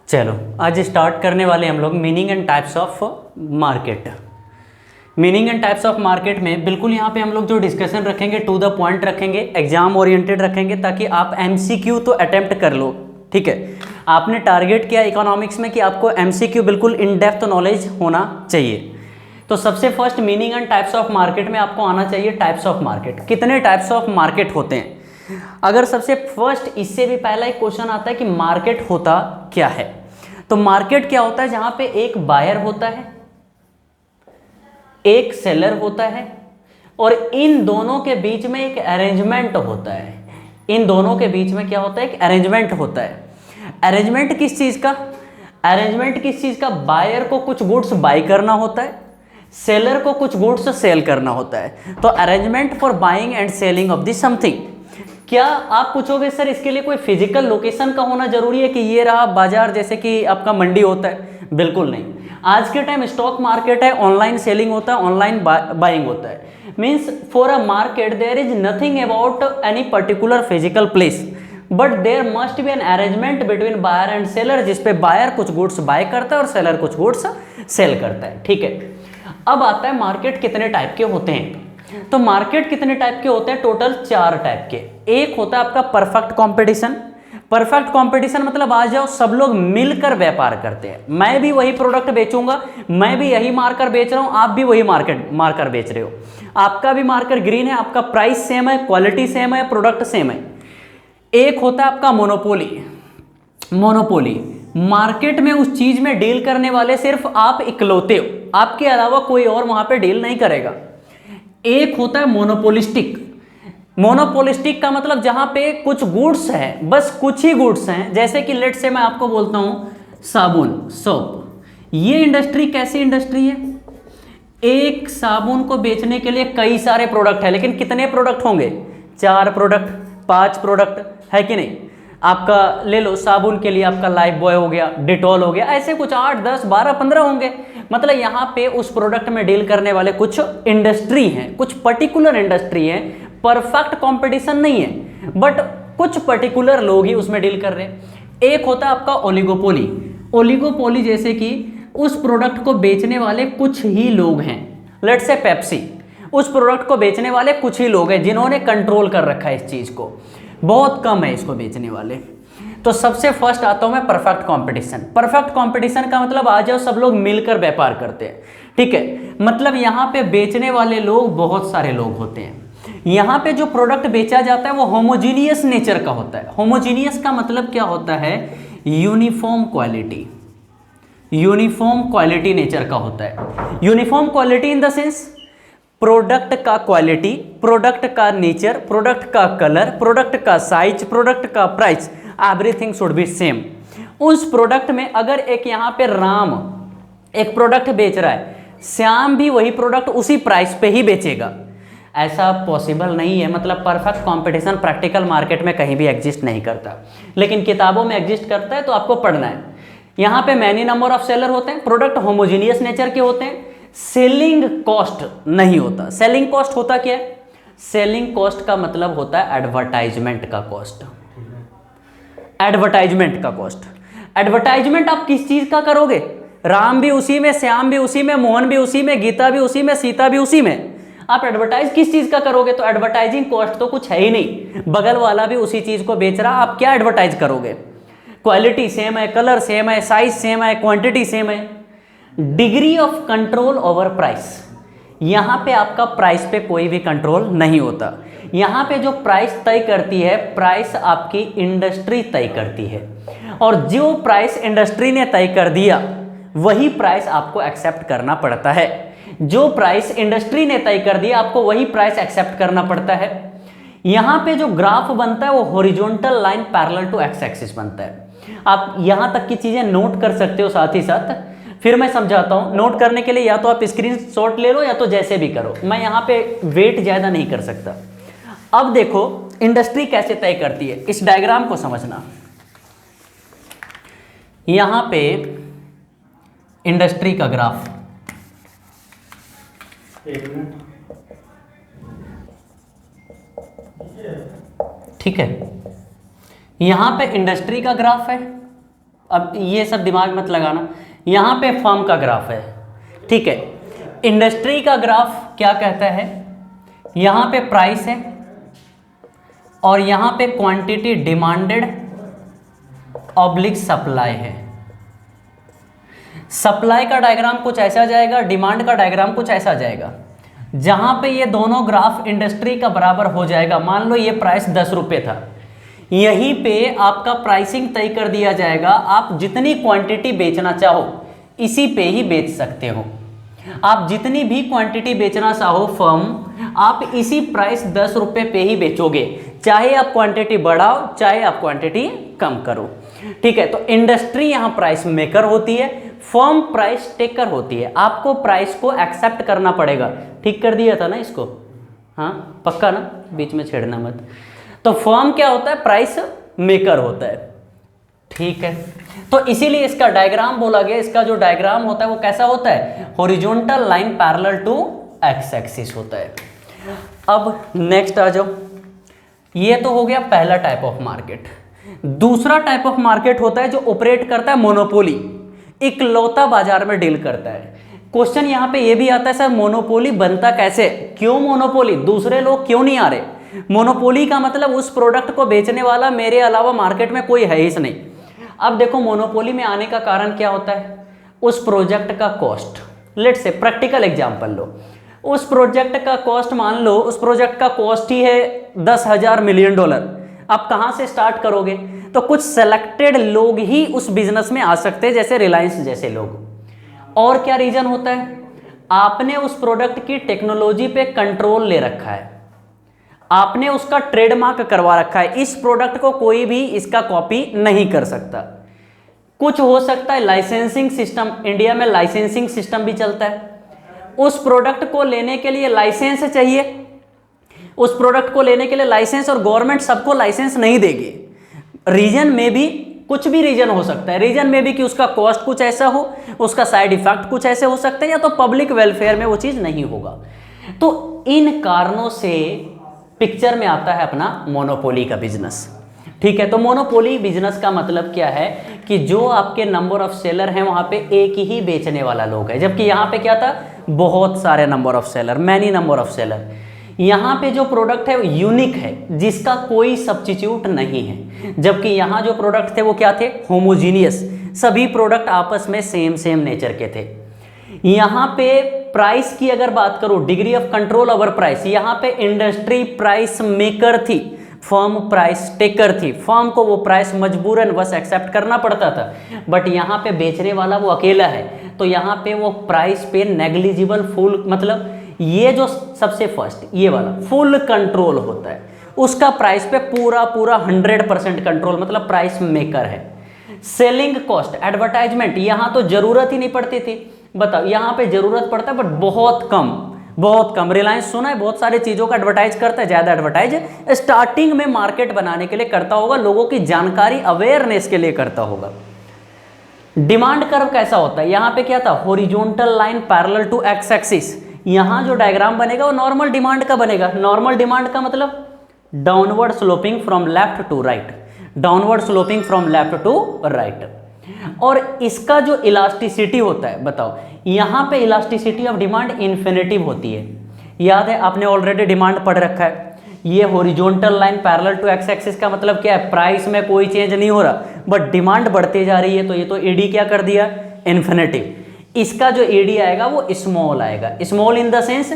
चलो आज स्टार्ट करने वाले हम लोग meaning and types of market. Meaning and types of market में बिल्कुल यहाँ पे हम लोग जो डिस्कशन रखेंगे टू द पॉइंट रखेंगे, एग्जाम ओरिएंटेड रखेंगे ताकि आप एमसीक्यू तो अटेम्प्ट कर लो। ठीक है, आपने टारगेट किया इकोनॉमिक्स में कि आपको एमसीक्यू बिल्कुल इन डेप्थ नॉलेज होना चाहिए। तो सबसे first meaning and types of market में आपको आना चाहिए टाइप्स ऑफ मार्केट। कितने टाइप्स ऑफ मार्केट होते हैं? अगर सबसे फर्स्ट इससे भी पहला एक क्वेश्चन आता है कि मार्केट होता क्या है, तो मार्केट क्या होता है? जहां पे एक बायर होता है, एक सेलर होता है और इन दोनों के बीच में एक अरेंजमेंट होता है। इन दोनों के बीच में क्या होता है? एक अरेंजमेंट होता है। अरेंजमेंट किस चीज का? अरेंजमेंट किस चीज का? बायर को कुछ गुड्स बाय करना होता है, सेलर को कुछ गुड्स सेल करना होता है। तो arrangement for buying and selling of this something. क्या आप पूछोगे सर इसके लिए कोई फिजिकल लोकेशन का होना जरूरी है कि ये रहा बाजार जैसे कि आपका मंडी होता है? बिल्कुल नहीं। आज के टाइम स्टॉक मार्केट है, ऑनलाइन सेलिंग होता है, ऑनलाइन बाइंग होता है। Means for a market there is nothing about any particular physical place, but there must be an arrangement between buyer and seller, जिसपे बायर कुछ गुड्स बाय करता है और सेलर कुछ गुड्स सेल करता है। ठीक है, अब आता है मार्केट कितने टाइप के होते हैं। तो मार्केट कितने टाइप के होते हैं? टोटल 4 टाइप के। एक होता है आपका परफेक्ट कंपटीशन। परफेक्ट कंपटीशन मतलब आ जाओ सब लोग मिलकर व्यापार करते हैं। मैं भी वही प्रोडक्ट बेचूंगा, मैं भी यही मार्कर बेच रहा हूं, आप भी वही मार्कर बेच रहे हो। आपका भी मार्कर ग्रीन है, आपका प्राइस सेम है, क्वालिटी सेम है, प्रोडक्ट सेम है। एक होता है आपका मोनोपोली। मोनोपोली मार्केट में उस चीज में डील करने वाले सिर्फ आप इकलौते हो, आपके अलावा कोई और वहां पे डील नहीं करेगा। एक होता है मोनोपोलिस्टिक। मोनोपोलिस्टिक का मतलब जहां पे कुछ गुड्स हैं, बस कुछ ही गुड्स हैं। जैसे कि लेट से मैं आपको बोलता हूं साबुन, सोप। ये इंडस्ट्री कैसी इंडस्ट्री है? एक साबुन को बेचने के लिए कई सारे प्रोडक्ट है, लेकिन कितने प्रोडक्ट होंगे? 4 प्रोडक्ट, 5 प्रोडक्ट, है कि नहीं? आपका ले लो साबुन के लिए आपका लाइफ बॉय हो गया, डिटॉल हो गया, ऐसे कुछ 8, 10, 12, 15 होंगे। मतलब यहाँ पे उस प्रोडक्ट में डील करने वाले कुछ इंडस्ट्री हैं, कुछ पर्टिकुलर इंडस्ट्री है। परफेक्ट कंपटीशन नहीं है, बट कुछ पर्टिकुलर लोग ही उसमें डील कर रहे हैं। एक होता है आपका ओलिगोपोली। ओलिगोपोली जैसे कि उस प्रोडक्ट को बेचने वाले कुछ ही लोग हैं। लेट्स से पेप्सी, उस प्रोडक्ट को बेचने वाले कुछ ही लोग हैं जिन्होंने कंट्रोल कर रखा है इस चीज को, बहुत कम है इसको बेचने वाले। तो सबसे फर्स्ट आता हूं मैं परफेक्ट कंपटीशन। परफेक्ट कंपटीशन का मतलब आ जाओ सब लोग मिलकर व्यापार करते हैं। ठीक है, मतलब यहाँ पे बेचने वाले लोग बहुत सारे लोग होते हैं। यहाँ पे जो प्रोडक्ट बेचा जाता है वो होमोजीनियस नेचर का होता है। होमोजीनियस का मतलब क्या होता है? Uniform quality. Uniform quality nature का होता है। Uniform quality in the sense product का क्वालिटी, प्रोडक्ट का नेचर, प्रोडक्ट का कलर, प्रोडक्ट का साइज, प्रोडक्ट का price, everything should be same. उस प्रोडक्ट में अगर एक यहाँ पे राम एक प्रोडक्ट बेच रहा है, श्याम भी वही प्रोडक्ट उसी प्राइस पे ही बेचेगा, ऐसा पॉसिबल नहीं है। मतलब परफेक्ट कंपटीशन प्रैक्टिकल मार्केट में कहीं भी एग्जिस्ट नहीं करता, लेकिन किताबों में एग्जिस्ट करता है, तो आपको पढ़ना है। यहाँ पे मैनी नंबर ऑफ सेलर होते हैं, प्रोडक्ट होमोजीनियस नेचर के होते हैं, सेलिंग कॉस्ट नहीं होता। सेलिंग कॉस्ट होता क्या है? सेलिंग कॉस्ट का मतलब होता है एडवर्टाइजमेंट का कॉस्ट। एडवर्टाइजमेंट का कॉस्ट। एडवर्टाइजमेंट आप किस चीज का करोगे? राम भी उसी में, श्याम भी उसी में, मोहन भी उसी में, गीता भी उसी में, सीता भी उसी में। आप एडवर्टाइज किस चीज का करोगे? तो एडवर्टाइजिंग कॉस्ट तो कुछ है ही नहीं, बगल वाला भी उसी चीज को बेच रहा, आप क्या एडवर्टाइज करोगे? क्वालिटी सेम है, कलर सेम है, साइज सेम है, क्वांटिटी सेम है। Degree of control over price, यहां पे आपका प्राइस पे कोई भी कंट्रोल नहीं होता। यहां पे जो प्राइस तय करती है, प्राइस आपकी इंडस्ट्री तय करती है, और जो प्राइस इंडस्ट्री ने तय कर दिया वही प्राइस आपको एक्सेप्ट करना पड़ता है। जो प्राइस इंडस्ट्री ने तय कर दिया आपको वही प्राइस एक्सेप्ट करना पड़ता है। यहां पे जो ग्राफ बनता है वो horizontal line parallel to X axis बनता है। आप यहां तक की चीजें नोट कर सकते हो, साथ ही साथ फिर मैं समझाता हूं। नोट करने के लिए या तो आप स्क्रीनशॉट ले लो या तो जैसे भी करो, मैं यहां पे वेट ज्यादा नहीं कर सकता। अब देखो इंडस्ट्री कैसे तय करती है, इस डायग्राम को समझना। यहां पे इंडस्ट्री का ग्राफ, ठीक है, यहां पे इंडस्ट्री का ग्राफ है, अब ये सब दिमाग मत लगाना, यहाँ पे फर्म का ग्राफ है, ठीक है। इंडस्ट्री का ग्राफ क्या कहता है, यहाँ पे प्राइस है और यहाँ पे क्वांटिटी डिमांडेड ऑब्लिक सप्लाई है। सप्लाई का डायग्राम कुछ ऐसा जाएगा, डिमांड का डायग्राम कुछ ऐसा जाएगा। जहाँ पे ये दोनों ग्राफ इंडस्ट्री का बराबर हो जाएगा, मान लो ये प्राइस 10 रुपये था, यहीं पे आपका प्राइसिंग तय कर दिया जाएगा। आप जितनी क्वांटिटी बेचना चाहो इसी पे ही बेच सकते हो। आप जितनी भी क्वांटिटी बेचना चाहो फर्म, आप इसी प्राइस 10 रुपये पे ही बेचोगे, चाहे आप क्वांटिटी बढ़ाओ चाहे आप क्वांटिटी कम करो, ठीक है। तो इंडस्ट्री यहाँ प्राइस मेकर होती है, फर्म प्राइस टेकर होती है। आपको प्राइस को एक्सेप्ट करना पड़ेगा। ठीक कर दिया था ना इसको, हाँ पक्का ना, बीच में छेड़ना मत। तो फर्म क्या होता है, प्राइस मेकर होता है, ठीक है। तो इसीलिए इसका डायग्राम बोला गया। इसका जो डायग्राम होता है वो कैसा होता है, horizontal line parallel to X axis होता है। अब नेक्स्ट आ जाओ, ये तो हो गया पहला टाइप ऑफ मार्केट। दूसरा टाइप ऑफ मार्केट होता है जो ऑपरेट करता है मोनोपोली, इकलौता बाजार में डील करता है। क्वेश्चन यहाँ पे ये भी आता है सर मोनोपोली बनता कैसे, क्यों मोनोपोली, दूसरे लोग क्यों नहीं आ रहे। मोनोपोली का मतलब उस प्रोडक्ट को बेचने वाला मेरे अलावा मार्केट में कोई है ही नहीं। अब देखो मोनोपोली में आने का कारण क्या होता है, उस प्रोजेक्ट का cost. Let's say practical example लो, उस प्रोजेक्ट का कॉस्ट मान लो, उस प्रोजेक्ट का कॉस्ट ही है 10,000 मिलियन डॉलर। आप कहाँ से स्टार्ट करोगे, तो कुछ सेलेक्टेड लोग ही उस बिजनेस में आ सकते हैं, जैसे रिलायंस जैसे लोग। और क्या रीजन होता है, आपने उस प्रोडक्ट की टेक्नोलॉजी पे कंट्रोल ले रखा है, आपने उसका ट्रेडमार्क करवा रखा है, इस प्रोडक्ट को कोई भी इसका कॉपी नहीं कर सकता। कुछ हो सकता है लाइसेंसिंग सिस्टम, इंडिया में लाइसेंसिंग सिस्टम भी चलता है। उस प्रोडक्ट को लेने के लिए लाइसेंस चाहिए, उस प्रोडक्ट को लेने के लिए लाइसेंस, और गवर्नमेंट सबको लाइसेंस नहीं देगी। रीजन में भी कुछ भी रीजन हो सकता है, रीजन में भी कि उसका कॉस्ट कुछ ऐसा हो, उसका साइड इफेक्ट कुछ ऐसे हो सकते हैं, या तो पब्लिक वेलफेयर में वो चीज़ नहीं होगा। तो इन कारणों से पिक्चर में आता है अपना मोनोपोली का बिजनेस, ठीक है। तो मोनोपोली बिजनेस का मतलब क्या है कि जो आपके नंबर ऑफ सेलर हैं वहाँ पे एक ही बेचने वाला लोग है, जबकि यहाँ पे क्या था, बहुत सारे number of seller, many number of seller. यहाँ पे जो प्रोडक्ट है वो यूनिक है, जिसका कोई सब्स्टिट्यूट नहीं है, जबकि यहाँ जो प्रोडक्ट थे वो क्या थे, होमोजीनियस, सभी प्रोडक्ट आपस में सेम नेचर के थे। यहाँ पे प्राइस की अगर बात करूँ, degree of control over price, यहाँ पे इंडस्ट्री प्राइस मेकर थी, फर्म प्राइस टेकर थी। फर्म को वो प्राइस मजबूरन बस एक्सेप्ट करना पड़ता था, बट यहाँ पे बेचने वाला वो अकेला है, तो यहाँ पे वो प्राइस पे नेग्लिजिबल फुल, मतलब ये जो सबसे फर्स्ट ये वाला फुल कंट्रोल होता है, उसका प्राइस पे पूरा 100% कंट्रोल, मतलब प्राइस मेकर है। सेलिंग कॉस्ट, एडवर्टाइजमेंट, यहाँ तो जरूरत ही नहीं पड़ती थी। बताओ, यहाँ पे जरूरत पड़ता है बट बहुत कम। रिलायंस सुना है बहुत सारी चीज़ों का एडवर्टाइज करता है, ज़्यादा एडवर्टाइज स्टार्टिंग में मार्केट बनाने के लिए करता होगा, लोगों की जानकारी अवेयरनेस के लिए करता होगा। डिमांड कर्व कैसा होता है, यहाँ पे क्या था, horizontal line parallel to X axis. यहाँ जो डायग्राम बनेगा वो नॉर्मल डिमांड का बनेगा। नॉर्मल डिमांड का मतलब downward sloping from left to right, downward sloping from left to right. और इसका जो इलास्टिसिटी होता है, बताओ, यहाँ पे इलास्टिसिटी ऑफ डिमांड इन्फिनिटिव होती है। याद है, आपने ऑलरेडी डिमांड पढ़ रखा है। ये horizontal line parallel to X axis का मतलब क्या है, प्राइस में कोई चेंज नहीं हो रहा बट डिमांड बढ़ती जा रही है, तो ये तो ईडी क्या कर दिया, इन्फिनिटिव। इसका जो ईडी आएगा वो स्मॉल आएगा, स्मॉल इन द सेंस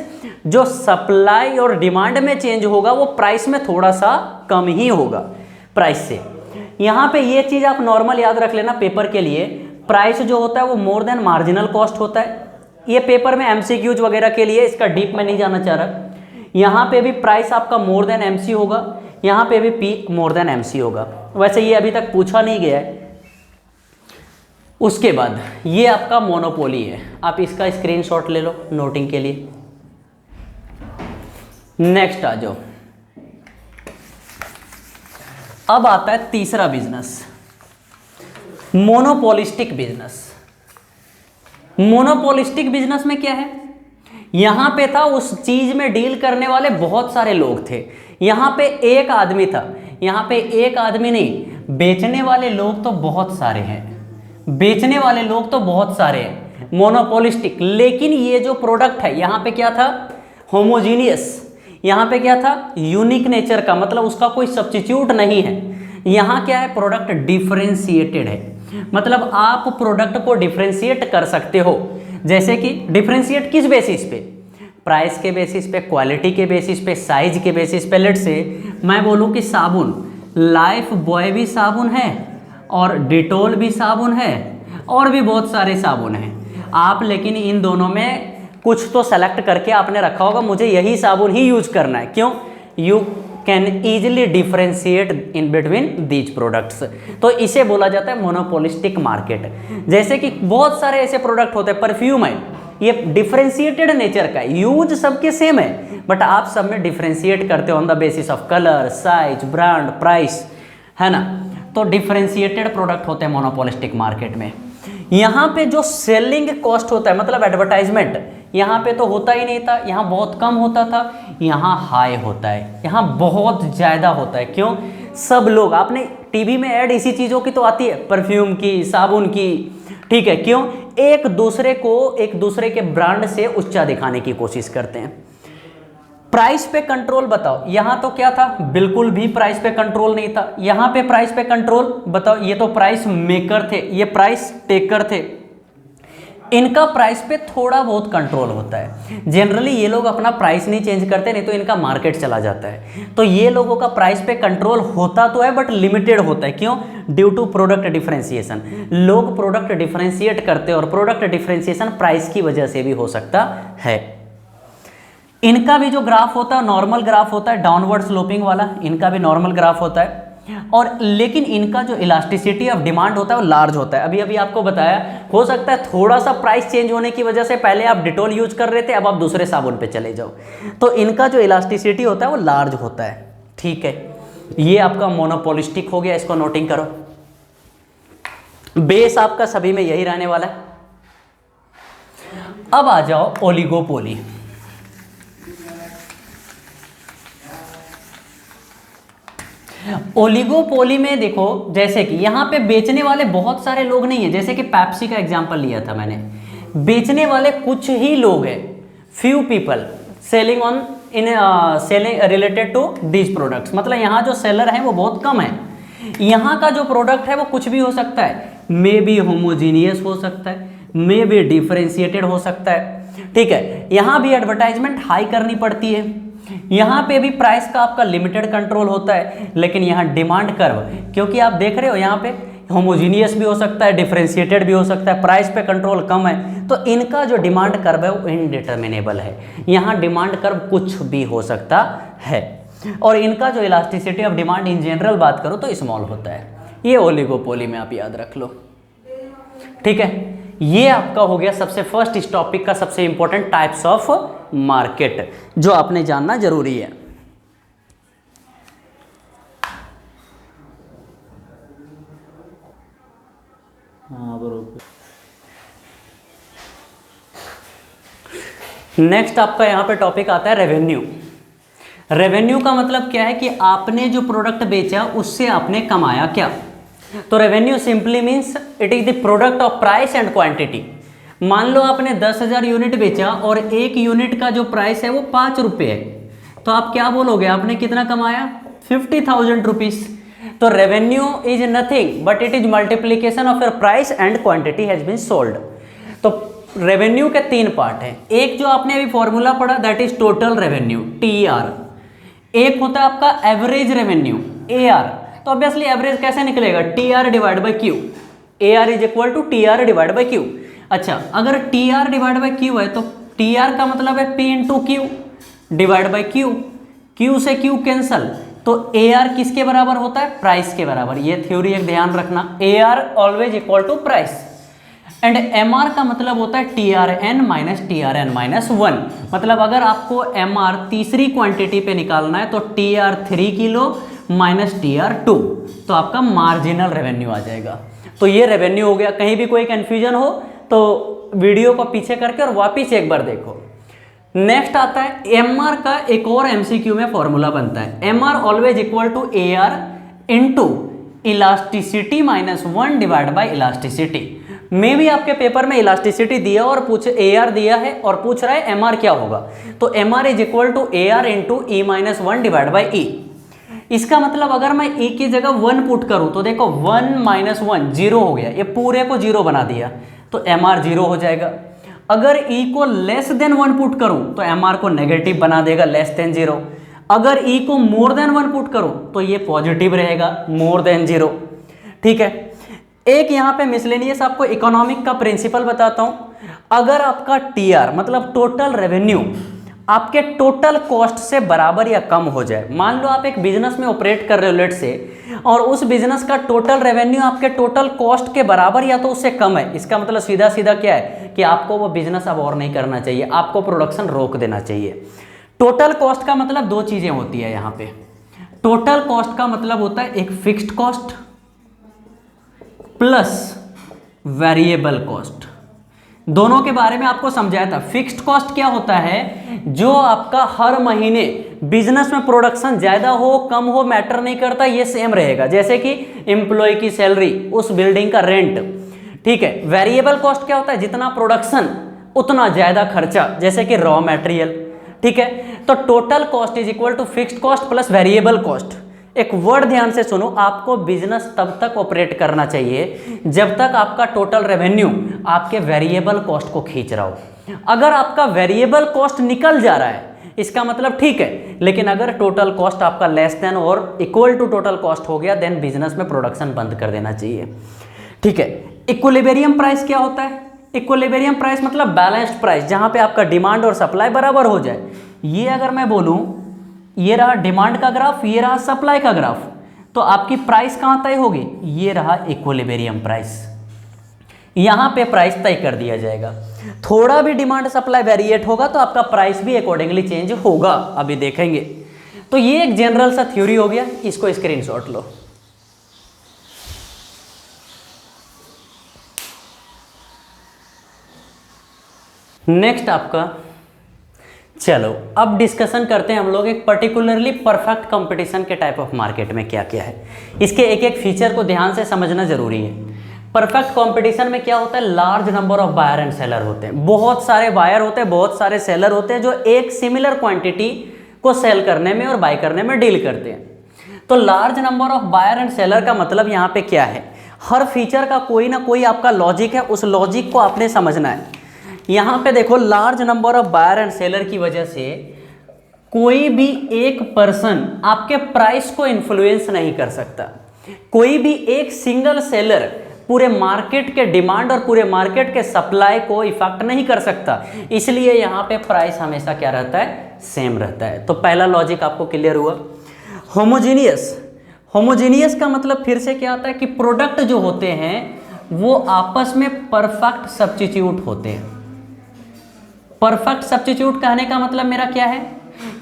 जो सप्लाई और डिमांड में चेंज होगा वो प्राइस में थोड़ा सा कम ही होगा प्राइस से। यहाँ पे ये चीज़ आप नॉर्मल याद रख लेना पेपर के लिए, प्राइस जो होता है वो मोर देन मार्जिनल कॉस्ट होता है। ये पेपर में एमसीक्यूज वगैरह के लिए, इसका डीप में नहीं जाना चाह रहा। यहाँ पे भी प्राइस आपका मोर देन एमसी होगा, यहाँ पे भी पी मोर देन एमसी होगा। वैसे ये अभी तक पूछा नहीं गया है। उसके बाद ये आपका मोनोपोली है, आप इसका स्क्रीनशॉट ले लो नोटिंग के लिए। नेक्स्ट आ जाओ, अब आता है तीसरा business, monopolistic business. Monopolistic business में क्या है, यहां पे था उस चीज में डील करने वाले बहुत सारे लोग थे, यहां पे एक आदमी था, यहां पे एक आदमी नहीं, बेचने वाले लोग तो बहुत सारे हैं। बेचने वाले लोग तो बहुत सारे हैं, मोनोपोलिस्टिक, लेकिन ये जो प्रोडक्ट है यहाँ पे क्या था, होमोजीनियस, यहाँ पे क्या था, यूनिक नेचर का, मतलब उसका कोई सब्स्टिट्यूट नहीं है। यहाँ क्या है, प्रोडक्ट डिफरेंशिएटेड है, मतलब आप प्रोडक्ट को डिफरेंशिएट कर सकते हो। जैसे कि डिफरेंशिएट किस बेसिस पे, प्राइस के बेसिस पे, क्वालिटी के बेसिस पे, साइज के बेसिस पे। लेट से मैं बोलूँ कि साबुन, लाइफ बॉय भी साबुन है और डिटोल भी साबुन है और भी बहुत सारे साबुन हैं आप, लेकिन इन दोनों में कुछ तो सेलेक्ट करके आपने रखा होगा, मुझे यही साबुन ही यूज करना है। क्यों, you can easily differentiate in between these products. तो इसे बोला जाता है मोनोपोलिस्टिक मार्केट। जैसे कि बहुत सारे ऐसे प्रोडक्ट होते हैं, परफ्यूम है, ये डिफरेंशिएटेड नेचर का है, यूज सबके सेम है, बट आप सब में डिफरेंशिएट करते हो on the basis of colour, size, brand, price, है ना। तो डिफरेंशिएटेड प्रोडक्ट होते हैं मोनोपोलिस्टिक मार्केट में। यहाँ पे जो सेलिंग कॉस्ट होता है, मतलब एडवर्टाइजमेंट, यहाँ पे तो होता ही नहीं था, यहाँ बहुत कम होता था, यहाँ हाई होता है, यहाँ बहुत ज़्यादा होता है। क्यों, सब लोग, आपने टीवी में ऐड इसी चीज़ों की तो आती है, परफ्यूम की, साबुन की, ठीक है। क्यों, एक दूसरे के ब्रांड से ऊंचा दिखाने की कोशिश करते हैं। प्राइस पे कंट्रोल बताओ, यहां तो क्या था, बिल्कुल भी प्राइस पे कंट्रोल नहीं था। यहां पे प्राइस पे कंट्रोल बताओ, ये तो प्राइस मेकर थे, ये प्राइस टेकर थे, इनका प्राइस पे थोड़ा बहुत कंट्रोल होता है। जनरली ये लोग अपना प्राइस नहीं चेंज करते, नहीं तो इनका मार्केट चला जाता है। तो ये लोगों का प्राइस पे कंट्रोल होता तो है, बट लिमिटेड होता है। क्यों, ड्यू टू प्रोडक्ट डिफरेंशिएशन, लोग प्रोडक्ट डिफरेंशिएट करते हैं और प्रोडक्ट डिफरेंशिएशन प्राइस की वजह से भी हो सकता है। इनका भी जो ग्राफ होता है नॉर्मल ग्राफ होता है, डाउनवर्ड स्लोपिंग वाला, इनका भी नॉर्मल ग्राफ होता है। और लेकिन इनका जो इलास्टिसिटी ऑफ डिमांड होता है वो लार्ज होता है। अभी अभी आपको बताया, हो सकता है थोड़ा सा प्राइस चेंज होने की वजह से पहले आप डिटोल यूज कर रहे थे, अब आप दूसरे साबुन पे चले जाओ, तो इनका जो इलास्टिसिटी होता है वो लार्ज होता है। ठीक है, ये आपका मोनोपोलिस्टिक हो गया, इसको नोटिंग करो। बेस आपका सभी में यही रहने वाला है। अब आ जाओ ओलिगोपोली। ओलिगोपोली में देखो, जैसे कि यहाँ पे बेचने वाले बहुत सारे लोग नहीं है, जैसे कि पेप्सी का एग्जांपल लिया था मैंने, बेचने वाले कुछ ही लोग हैं, few people selling on in selling related to these products, मतलब यहाँ जो सेलर हैं वो बहुत कम है। यहाँ का जो प्रोडक्ट है वो कुछ भी हो सकता है, मे बी होमोजीनियस हो सकता है, मे बी डिफरेंशिएटेड हो सकता है। ठीक है, यहाँ भी एडवर्टाइजमेंट हाई करनी पड़ती है, यहाँ पे भी प्राइस का आपका लिमिटेड कंट्रोल होता है, लेकिन यहाँ डिमांड कर्व, क्योंकि आप देख रहे हो यहाँ पे होमोजीनियस भी हो सकता है, डिफरेंशिएटेड भी हो सकता है, प्राइस पे कंट्रोल कम है, तो इनका जो डिमांड कर्व है वो इनडिटर्मिनेबल है। यहाँ डिमांड कर्व कुछ भी हो सकता है, और इनका जो elasticity of demand in general बात करो तो स्मॉल होता है। ये ओलिगोपोली में आप याद रख लो। ठीक है, ये आपका हो गया सबसे फर्स्ट इस टॉपिक का सबसे इंपॉर्टेंट टाइप्स ऑफ मार्केट, जो आपने जानना जरूरी है। हाँ बरोबर। नेक्स्ट आपका यहाँ पे टॉपिक आता है रेवेन्यू। रेवेन्यू का मतलब क्या है कि आपने जो प्रोडक्ट बेचा उससे आपने कमाया क्या। तो revenue simply means it is the product of price and quantity. मान लो आपने 10,000 यूनिट बेचा और एक यूनिट का जो प्राइस है वो 5 रुपये है, तो आप क्या बोलोगे, आपने कितना कमाया, 50,000 रुपीज। तो revenue is nothing but it is multiplication of your price and quantity has been sold. तो रेवेन्यू के 3 पार्ट हैं। एक जो आपने अभी फॉर्मूला पढ़ा that is total revenue, TR। एक होता है आपका एवरेज रेवेन्यू, AR। तो ऑब्वियसली एवरेज कैसे निकलेगा, TR divide by Q। AR is equal to TR divide by Q। अच्छा, अगर TR डिवाइड बाई Q है तो TR का मतलब है P into Q divide by Q। Q से Q कैंसल, तो AR किसके बराबर होता है, प्राइस के बराबर। ये थ्योरी एक ध्यान रखना, AR always equal to price. And MR का मतलब होता है TRN माइनस TRN माइनस 1। मतलब अगर आपको MR तीसरी क्वांटिटी पे निकालना है तो TR 3 किलो माइनस TR 2, तो आपका मार्जिनल रेवेन्यू आ जाएगा। तो ये रेवेन्यू हो गया। कहीं भी कोई कंफ्यूजन हो तो वीडियो को पीछे करके और वापिस एक बार देखो। नेक्स्ट आता है MR का एक और MCQ में फॉर्मूला बनता है, MR always equal to AR into elasticity minus 1 divide by elasticity. मे भी आपके पेपर में इलास्टिसिटी दिया और पूछ AR दिया है और पूछ रहा है MR क्या होगा, तो MR is equal to AR into E minus 1 divide by E। इसका मतलब अगर मैं E की जगह 1 पुट करूं तो देखो 1 माइनस 1 जीरो हो गया, ये पूरे को जीरो बना दिया, तो MR जीरो हो जाएगा। अगर E को लेस देन 1 पुट करूं तो MR को नेगेटिव बना देगा, लेस देन जीरो। अगर E को मोर देन 1 पुट करूं तो ये पॉजिटिव रहेगा, मोर देन जीरो। ठीक है, एक यहाँ पे मिसलेनियस आपको इकोनॉमिक का प्रिंसिपल बताता हूं। अगर आपका TR मतलब टोटल रेवेन्यू आपके टोटल कॉस्ट से बराबर या कम हो जाए, मान लो आप एक बिजनेस में ऑपरेट कर रहे हो लेट से, और उस बिजनेस का टोटल रेवेन्यू आपके टोटल कॉस्ट के बराबर या तो उससे कम है, इसका मतलब सीधा सीधा क्या है कि आपको वो बिजनेस अब और नहीं करना चाहिए, आपको प्रोडक्शन रोक देना चाहिए। टोटल कॉस्ट का मतलब दो चीजें होती है यहाँ पे। टोटल कॉस्ट का मतलब होता है एक fixed cost plus variable cost. दोनों के बारे में आपको समझाया था। फिक्स्ड कॉस्ट क्या होता है, जो आपका हर महीने बिजनेस में प्रोडक्शन ज्यादा हो कम हो मैटर नहीं करता, ये सेम रहेगा, जैसे कि एम्प्लॉय की सैलरी, उस बिल्डिंग का रेंट। ठीक है, वेरिएबल कॉस्ट क्या होता है, जितना प्रोडक्शन उतना ज्यादा खर्चा, जैसे कि रॉ मटेरियल। ठीक है, तो total cost is equal to fixed cost plus variable cost. एक वर्ड ध्यान से सुनो, आपको बिजनेस तब तक ऑपरेट करना चाहिए जब तक आपका टोटल रेवेन्यू आपके वेरिएबल कॉस्ट को खींच रहा हो। अगर आपका वेरिएबल कॉस्ट निकल जा रहा है इसका मतलब ठीक है, लेकिन अगर टोटल कॉस्ट आपका लेस देन और इक्वल टू टोटल कॉस्ट हो गया देन बिजनेस में प्रोडक्शन बंद कर देना चाहिए। ठीक है, इक्विलिब्रियम प्राइस क्या होता है, इक्विलिब्रियम प्राइस मतलब बैलेंस्ड प्राइस, जहां पे आपका डिमांड और सप्लाई बराबर हो जाए। ये अगर मैं बोलूं ये रहा डिमांड का ग्राफ, ये रहा सप्लाई का ग्राफ, तो आपकी प्राइस कहां तय होगी, ये रहा इक्विलिब्रियम प्राइस। यहां पे प्राइस तय कर दिया जाएगा। थोड़ा भी डिमांड सप्लाई वेरिएट होगा तो आपका प्राइस भी अकॉर्डिंगली चेंज होगा, अभी देखेंगे। तो ये एक जनरल सा थ्योरी हो गया, इसको स्क्रीनशॉट लो। नेक्स्ट आपका, चलो अब डिस्कशन करते हैं हम लोग एक पर्टिकुलरली परफेक्ट कंपटीशन के टाइप ऑफ मार्केट में क्या क्या है। इसके एक एक फीचर को ध्यान से समझना जरूरी है। परफेक्ट कंपटीशन में क्या होता है, large number of buyer and seller होते हैं, बहुत सारे बायर होते हैं, बहुत सारे सेलर होते हैं जो एक सिमिलर क्वांटिटी को सेल करने में और बाय करने में डील करते हैं। तो large number of buyer and seller का मतलब यहाँ पे क्या है, हर फीचर का कोई ना कोई आपका लॉजिक है, उस लॉजिक को आपने समझना है। यहाँ पे देखो large number of buyer and seller की वजह से कोई भी एक पर्सन आपके प्राइस को इन्फ्लुएंस नहीं कर सकता। कोई भी एक सिंगल सेलर पूरे मार्केट के डिमांड और पूरे मार्केट के सप्लाई को इफेक्ट नहीं कर सकता, इसलिए यहाँ पे प्राइस हमेशा क्या रहता है, सेम रहता है। तो पहला लॉजिक आपको क्लियर हुआ। होमोजीनियस, होमोजीनियस का मतलब फिर से क्या आता है कि प्रोडक्ट जो होते हैं वो आपस में परफेक्ट सब्स्टिट्यूट होते हैं। परफेक्ट सब्स्टिट्यूट कहने का मतलब मेरा क्या है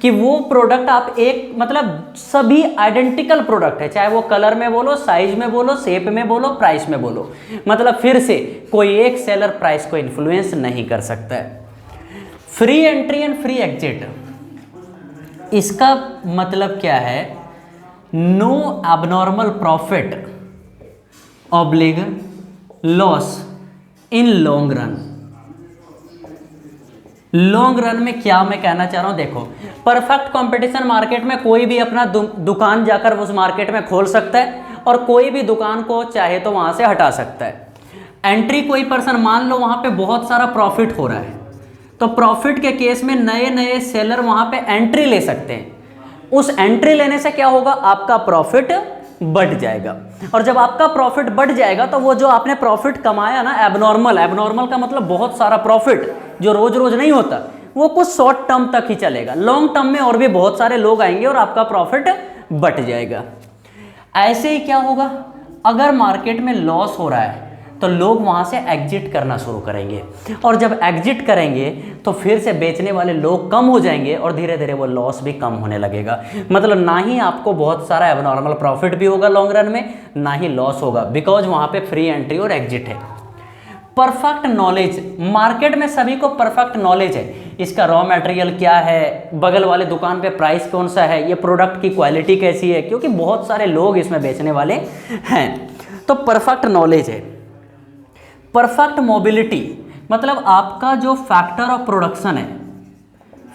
कि वो प्रोडक्ट आप एक मतलब सभी आइडेंटिकल प्रोडक्ट है, चाहे वो कलर में बोलो, साइज में बोलो, शेप में बोलो, प्राइस में बोलो, मतलब फिर से कोई एक सेलर प्राइस को इन्फ्लुएंस नहीं कर सकता है। Free entry and free exit, इसका मतलब क्या है, नो एबनॉर्मल प्रॉफिट ऑब्लिग loss in long run. Long run में क्या मैं कहना चाह रहा हूं, देखो परफेक्ट कंपटीशन मार्केट में कोई भी अपना दुकान जाकर उस मार्केट में खोल सकता है और कोई भी दुकान को चाहे तो वहां से हटा सकता है। एंट्री कोई पर्सन, मान लो वहां पे बहुत सारा प्रॉफिट हो रहा है, तो प्रॉफिट के केस में नए नए सेलर वहां पे एंट्री ले सकते हैं। उस एंट्री लेने से क्या होगा, आपका प्रॉफिट बढ़ जाएगा, और जब आपका प्रॉफिट बढ़ जाएगा तो वो जो आपने प्रॉफिट कमाया ना, एबनॉर्मल, एबनॉर्मल का मतलब बहुत सारा प्रॉफिट जो रोज रोज नहीं होता, वो कुछ शॉर्ट टर्म तक ही चलेगा। लॉन्ग टर्म में और भी बहुत सारे लोग आएंगे और आपका प्रॉफिट बढ़ जाएगा। ऐसे ही क्या होगा, अगर मार्केट में लॉस हो रहा है तो लोग वहां से एग्जिट करना शुरू करेंगे, और जब एग्जिट करेंगे तो फिर से बेचने वाले लोग कम हो जाएंगे और धीरे धीरे वो लॉस भी कम होने लगेगा। मतलब ना ही आपको बहुत सारा एबनॉर्मल प्रॉफिट भी होगा लॉन्ग रन में, ना ही लॉस होगा, बिकॉज वहां पे फ्री एंट्री और एग्जिट है। परफेक्ट नॉलेज, मार्केट में सभी को परफेक्ट नॉलेज है, इसका रॉ मटेरियल क्या है, बगल वाले दुकान पे प्राइस कौन सा है, ये प्रोडक्ट की क्वालिटी कैसी है, क्योंकि बहुत सारे लोग इसमें बेचने वाले हैं। तो परफेक्ट नॉलेज है। परफेक्ट मोबिलिटी मतलब आपका जो फैक्टर ऑफ प्रोडक्शन है,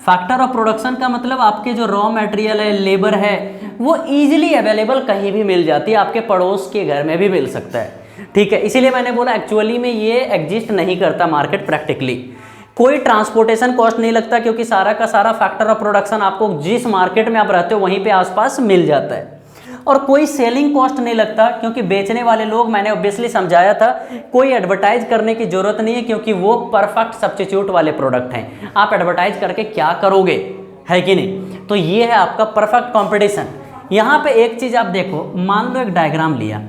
फैक्टर ऑफ प्रोडक्शन का मतलब आपके जो रॉ मटेरियल है, लेबर है, वो इजीली अवेलेबल कहीं भी मिल जाती है, आपके पड़ोस के घर में भी मिल सकता है, ठीक है। इसीलिए मैंने बोला एक्चुअली में ये एग्जिस्ट नहीं करता मार्केट प्रैक्टिकली। कोई ट्रांसपोर्टेशन कॉस्ट नहीं लगता, क्योंकि सारा का सारा फैक्टर ऑफ प्रोडक्शन आपको जिस मार्केट में आप रहते हो वहीं पे आसपास मिल जाता है। और कोई सेलिंग कॉस्ट नहीं लगता, क्योंकि बेचने वाले लोग, मैंने ऑब्वियसली समझाया था, कोई एडवर्टाइज करने की जरूरत नहीं है, क्योंकि वो परफेक्ट सब्स्टिट्यूट वाले प्रोडक्ट हैं। आप एडवर्टाइज करके क्या करोगे, है कि नहीं। तो ये है आपका परफेक्ट कंपटीशन। यहाँ पे एक चीज आप देखो, मान लो एक डायग्राम लिया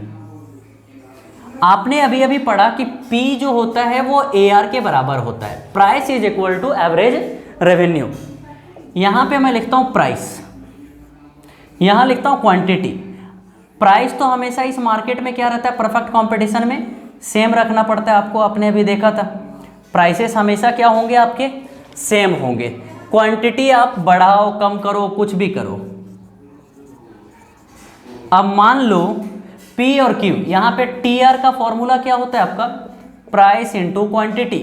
आपने, अभी अभी पढ़ा कि P जो होता है वो AR के बराबर होता है, price is equal to average revenue. यहां पे मैं लिखता हूं प्राइस, यहां लिखता हूं क्वांटिटी। प्राइस तो हमेशा इस मार्केट में क्या रहता है, परफेक्ट कंपटीशन में सेम रखना पड़ता है, आपको आपने अभी देखा था, प्राइसेस हमेशा क्या होंगे आपके, सेम होंगे। क्वांटिटी आप बढ़ाओ कम करो कुछ भी करो। अब मान लो P और Q, यहाँ पे TR का फॉर्मूला क्या होता है आपका, प्राइस इंटू क्वांटिटी।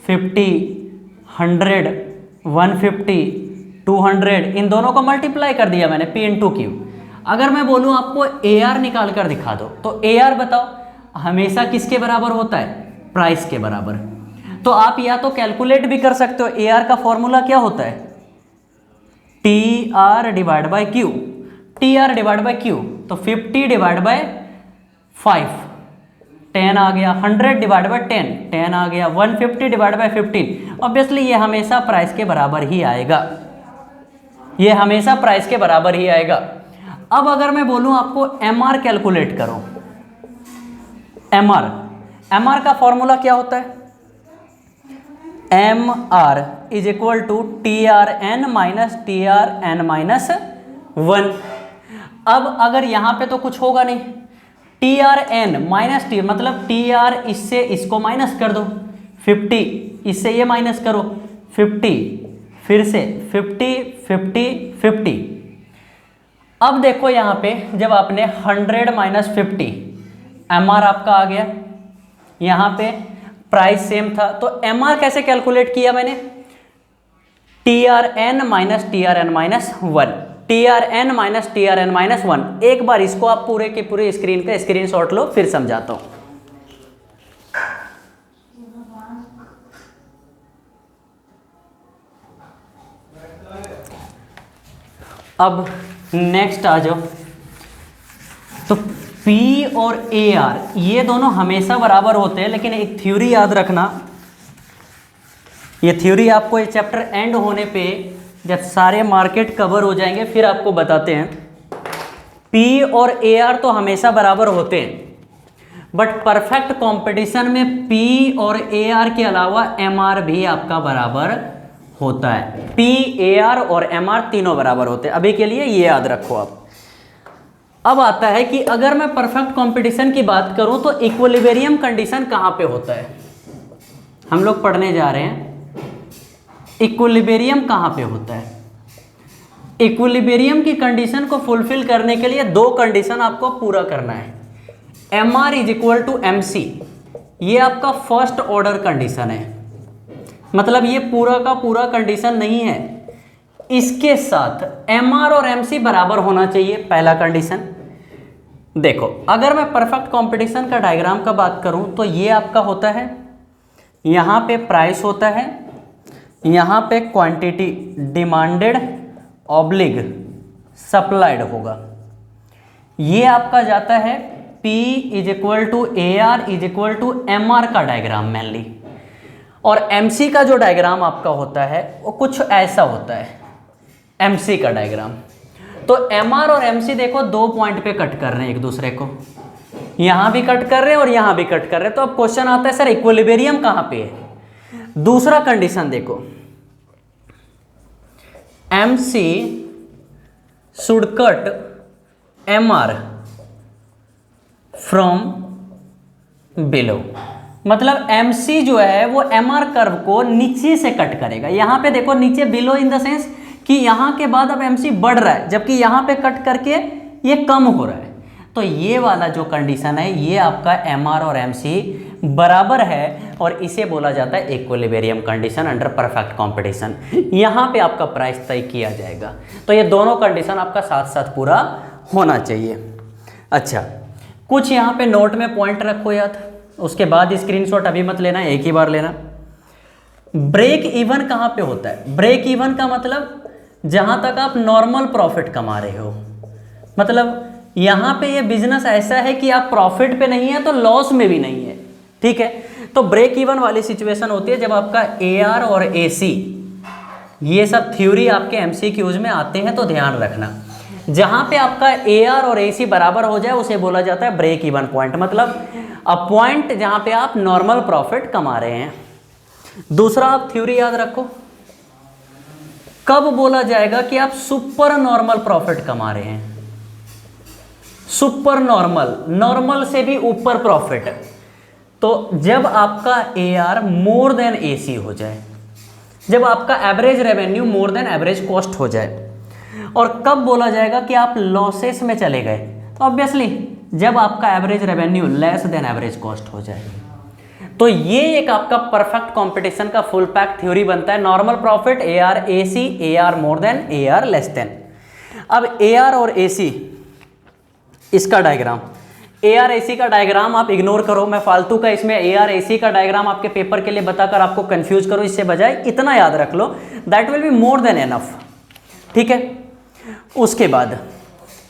50, 100, 150, 200, इन दोनों को मल्टीप्लाई कर दिया मैंने, P इंटू Q। अगर मैं बोलूँ आपको AR निकाल कर दिखा दो, तो AR बताओ हमेशा किसके बराबर होता है, प्राइस के बराबर। तो आप या तो कैलकुलेट भी कर सकते हो, AR का फॉर्मूला क्या होता है, TR divide by Q, TR divide by Q, तो 50 डिवाइड बाई 5, 10 आ गया, 100 डिवाइड बाई 10, 10 आ गया, 150 डिवाइड बाई 15। ऑब्वियसली ये हमेशा प्राइस के बराबर ही आएगा, ये हमेशा प्राइस के बराबर ही आएगा। अब अगर मैं बोलूं आपको MR कैलकुलेट करो, MR का फॉर्मूला क्या होता है, MR is equal to TRN minus TRN minus 1। अब अगर यहां पे तो कुछ होगा नहीं, TRN माइनस T मतलब TR इससे इसको माइनस कर दो, 50 इससे ये माइनस करो, 50 फिर से 50 50 50। अब देखो यहाँ पे जब आपने 100 माइनस 50, MR आपका आ गया, यहाँ पे प्राइस सेम था, तो MR कैसे कैलकुलेट किया मैंने, TRN minus TRN minus 1, TRN minus TRN minus 1। एक बार इसको आप पूरे के पूरे स्क्रीन पे स्क्रीनशॉट लो, फिर समझाता हूं। अब नेक्स्ट आ जाओ, तो P और AR ये दोनों हमेशा बराबर होते हैं, लेकिन एक थ्योरी याद रखना, ये थ्योरी आपको ये चैप्टर एंड होने पे जब सारे मार्केट कवर हो जाएंगे फिर आपको बताते हैं। P और AR तो हमेशा बराबर होते हैं, बट परफेक्ट कंपटीशन में P और AR के अलावा MR भी आपका बराबर होता है। P, AR और MR तीनों बराबर होते हैं, अभी के लिए ये याद रखो आप। अब आता है कि अगर मैं परफेक्ट कंपटीशन की बात करूं तो इक्विलिब्रियम कंडीशन कहां पे होता है, हम लोग पढ़ने जा रहे हैं इक्विलिब्रियम कहां पे होता है। इक्विलिब्रियम की कंडीशन को फुलफिल करने के लिए दो कंडीशन आपको पूरा करना है, MR is equal to MC, ये आपका फर्स्ट ऑर्डर कंडीशन है, मतलब ये पूरा का पूरा कंडीशन नहीं है, इसके साथ MR और MC बराबर होना चाहिए, पहला कंडीशन। देखो अगर मैं परफेक्ट कंपटीशन का डायग्राम का बात करूं तो ये आपका होता है, यहाँ पे प्राइस होता है, यहाँ पे क्वांटिटी डिमांडेड ऑब्लिग सप्लाइड होगा, ये आपका जाता है P is equal to AR is equal to MR का डायग्राम मेनली। और MC का जो डायग्राम आपका होता है वो कुछ ऐसा होता है, MC का डायग्राम। तो MR और MC देखो दो पॉइंट पे कट कर रहे हैं एक दूसरे को, यहां भी कट कर रहे हैं और यहां भी कट कर रहे हैं। तो अब क्वेश्चन आता है सर इक्विलिब्रियम कहां पे है। दूसरा कंडीशन देखो, MC should cut MR from below, मतलब MC जो है वो MR कर्व को नीचे से कट करेगा। यहाँ पे देखो नीचे बिलो इन द सेंस कि यहाँ के बाद अब MC बढ़ रहा है, जबकि यहाँ पे कट करके ये कम हो रहा है। तो ये वाला जो कंडीशन है ये आपका MR और MC बराबर है और इसे बोला जाता है equilibrium condition under perfect competition. यहाँ पे आपका प्राइस तय किया जाएगा। तो ये दोनों कंडीशन आपका साथ साथ पूरा होना चाहिए। अच्छा, कुछ यहाँ पे नोट में पॉइंट रखो याद, उसके बाद स्क्रीनशॉट अभी मत लेना, एक ही बार लेना। ब्रेक इवन कहाँ पे होता है? ब्रेक इवन का मतलब जहाँ तक आप नॉर्मल प्रॉफिट कमा रहे हो, मतलब यहाँ पे ये बिजनेस ऐसा है कि आप प्रॉफिट पे नहीं है तो लॉस में भी नहीं है, ठीक है। तो ब्रेक इवन वाली सिचुएशन होती है जब आपका AR और AC, ये सब थ्योरी आपके MCQs में आते हैं, तो ध्यान रखना। जहाँ पे आपका AR और AC बराबर हो जाए उसे बोला जाता है ब्रेक इवन पॉइंट, मतलब अ पॉइंट जहाँ पे आप नॉर्मल प्रॉफिट कमा रहे हैं। दूसरा आप थ्योरी याद रखो, कब बोला जाएगा कि आप सुपर नॉर्मल प्रॉफिट कमा रहे हैं? सुपर नॉर्मल, नॉर्मल से भी ऊपर प्रॉफिट, तो जब आपका AR मोर देन AC हो जाए, जब आपका average revenue more than average cost हो जाए। और कब बोला जाएगा कि आप लॉसेस में चले गए? तो ऑब्वियसली जब आपका average revenue less than average cost हो जाए। तो ये एक आपका परफेक्ट कंपटीशन का फुल पैक थ्योरी बनता है। Normal profit AR AC, AR more than, AR less than. अब AR और AC इसका डायग्राम, AR AC का डायग्राम आप इग्नोर करो, मैं फालतू का इसमें AR AC का डायग्राम आपके पेपर के लिए बताकर आपको कंफ्यूज करो, इससे बजाय इतना याद रख लो, that will be more than enough, ठीक है। उसके बाद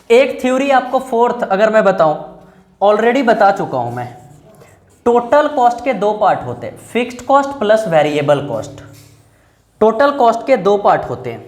एक थ्योरी आपको फोर्थ अगर मैं बताऊं, ऑलरेडी बता चुका हूं मैं, टोटल कॉस्ट के दो पार्ट होते हैं, fixed cost plus variable cost. Total cost के दो पार्ट होते हैं।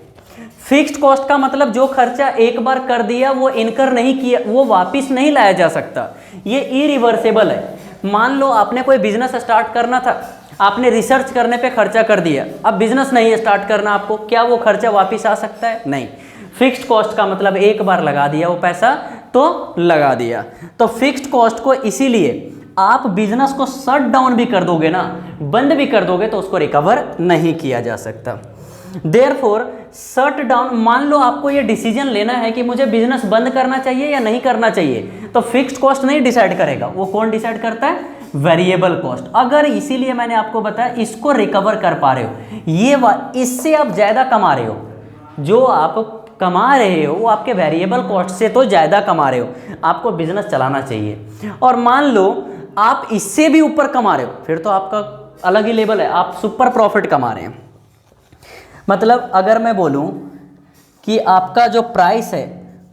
फिक्स्ड कॉस्ट का मतलब जो खर्चा एक बार कर दिया वो इनकर नहीं किया, वो वापस नहीं लाया जा सकता, ये इरिवर्सेबल है। मान लो आपने कोई बिजनेस स्टार्ट करना था, आपने रिसर्च करने पे खर्चा कर दिया, अब बिजनेस नहीं स्टार्ट करना आपको, क्या वो खर्चा वापस आ सकता है? नहीं। फिक्स्ड कॉस्ट का मतलब एक बार लगा दिया वो पैसा तो लगा दिया। तो फिक्स्ड कॉस्ट को इसीलिए आप बिजनेस को शट डाउन भी कर दोगे ना, बंद भी कर दोगे, तो उसको रिकवर नहीं किया जा सकता। देयरफॉर शट डाउन, मान लो आपको ये डिसीजन लेना है कि मुझे बिजनेस बंद करना चाहिए या नहीं करना चाहिए, तो फिक्स्ड कॉस्ट नहीं डिसाइड करेगा, वो कौन डिसाइड करता है? Variable cost. अगर इसीलिए मैंने आपको बताया इसको रिकवर कर पा रहे हो, ये इससे आप ज्यादा कमा रहे हो, जो आप कमा रहे हो वो आपके वेरिएबल कॉस्ट से तो ज्यादा कमा रहे हो, आपको बिजनेस चलाना चाहिए। और मान लो आप इससे भी ऊपर कमा रहे हो, फिर तो आपका अलग ही लेवल है, आप सुपर प्रॉफिट कमा रहे हैं। मतलब अगर मैं बोलूं कि आपका जो प्राइस है